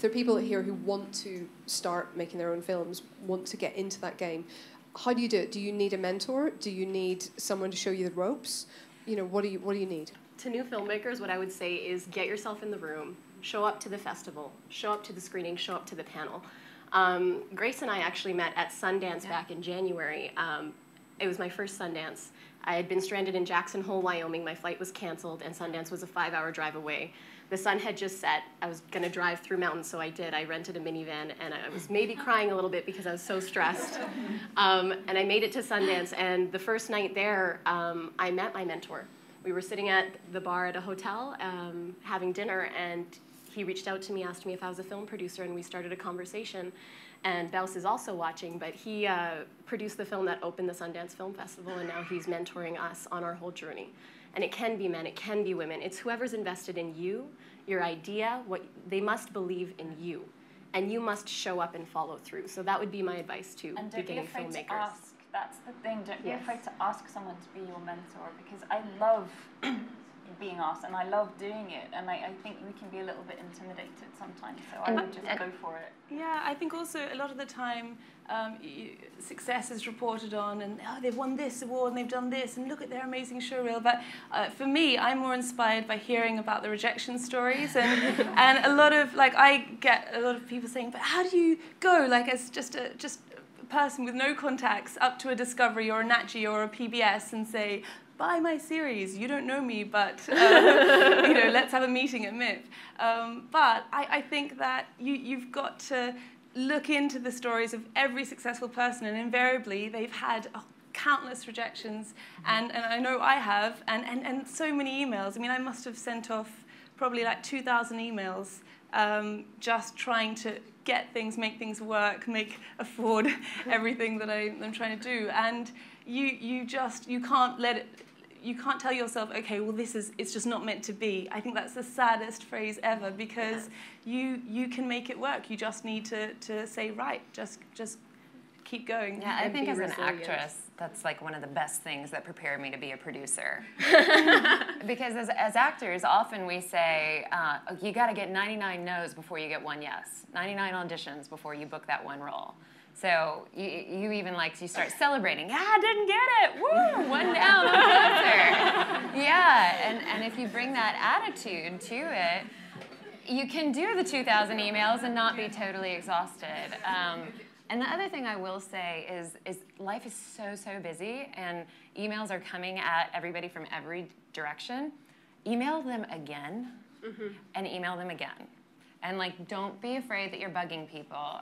there are people here who want to start making their own films, want to get into that game. How do you do it? Do you need a mentor? Do you need someone to show you the ropes? You know, what do you need? To new filmmakers, what I would say is get yourself in the room, show up to the festival, show up to the screening, show up to the panel. Grace and I actually met at Sundance back in January. It was my first Sundance. I had been stranded in Jackson Hole, Wyoming. My flight was canceled, and Sundance was a 5-hour drive away. The sun had just set. I was going to drive through mountains, so I did. I rented a minivan, and I was maybe crying a little bit because I was so stressed. And I made it to Sundance, and the first night there, I met my mentor. We were sitting at the bar at a hotel having dinner, and he reached out to me, asked me if I was a film producer, and we started a conversation. And Bouse is also watching, but he produced the film that opened the Sundance Film Festival, and now he's mentoring us on our whole journey. And it can be men, it can be women. It's whoever's invested in you, your idea, they must believe in you. And you must show up and follow through. So that would be my advice to beginning filmmakers. And don't be afraid to ask. That's the thing. Don't be afraid to ask someone to be your mentor, because I love being asked, and I love doing it, and I think we can be a little bit intimidated sometimes, so I would just go for it. Yeah, I think also a lot of the time success is reported on, and they've won this award and they've done this, and look at their amazing showreel. But for me, I'm more inspired by hearing about the rejection stories, and a lot of, like, I get a lot of people saying, but how do you go, like, as just a person with no contacts up to a Discovery or a Nat Geo or a PBS and say, buy my series, you don't know me, but you know, let's have a meeting at MIP. But I think that you've got to look into the stories of every successful person, and invariably they've had countless rejections, and I know I have, and so many emails. I mean, I must have sent off probably like 2,000 emails just trying to get things, make things work, afford everything that I'm trying to do. And you can't let it, you can't tell yourself, okay, well, it's just not meant to be. I think that's the saddest phrase ever, because you can make it work. You just need to say, right, just keep going. Yeah, I think as an actress, that's like one of the best things that prepared me to be a producer. Because as actors, often we say, you got to get 99 no's before you get 1 yes, 99 auditions before you book that one role. So you even you start celebrating. Yeah, I didn't get it. Woo, 1 down, I'm closer. Yeah, and if you bring that attitude to it, you can do the 2,000 emails and not be totally exhausted. And the other thing I will say is life is so busy, and emails are coming at everybody from every direction. Email them again, and email them again. And don't be afraid that you're bugging people.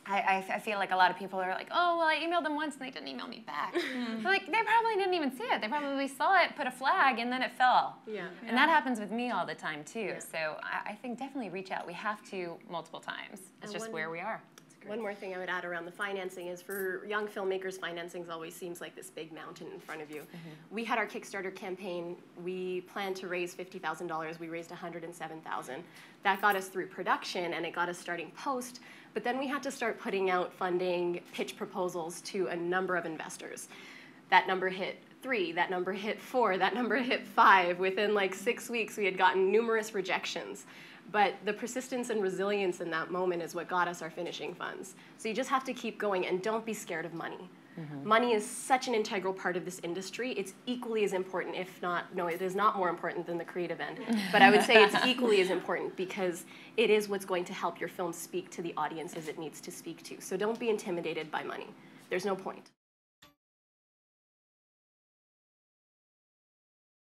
I feel like a lot of people are like, oh, well, I emailed them once and they didn't email me back. But they probably didn't even see it. They probably saw it, put a flag, and then it fell. Yeah. And that happens with me all the time, too. Yeah. So I think definitely reach out. We have to multiple times. It's just where we are. One more thing I would add around the financing is, for young filmmakers, financing always seems like this big mountain in front of you. We had our Kickstarter campaign. We planned to raise $50,000. We raised $107,000. That got us through production, and it got us starting post. But then we had to start putting out funding, pitch proposals to a number of investors. That number hit 3, that number hit 4, that number hit 5. Within 6 weeks, we had gotten numerous rejections. But the persistence and resilience in that moment is what got us our finishing funds. So you just have to keep going, and don't be scared of money. Money is such an integral part of this industry. It's equally as important, if not, no, it is not more important than the creative end. But I would say it's equally as important, because it is what's going to help your film speak to the audiences it needs to speak to. So don't be intimidated by money. There's no point.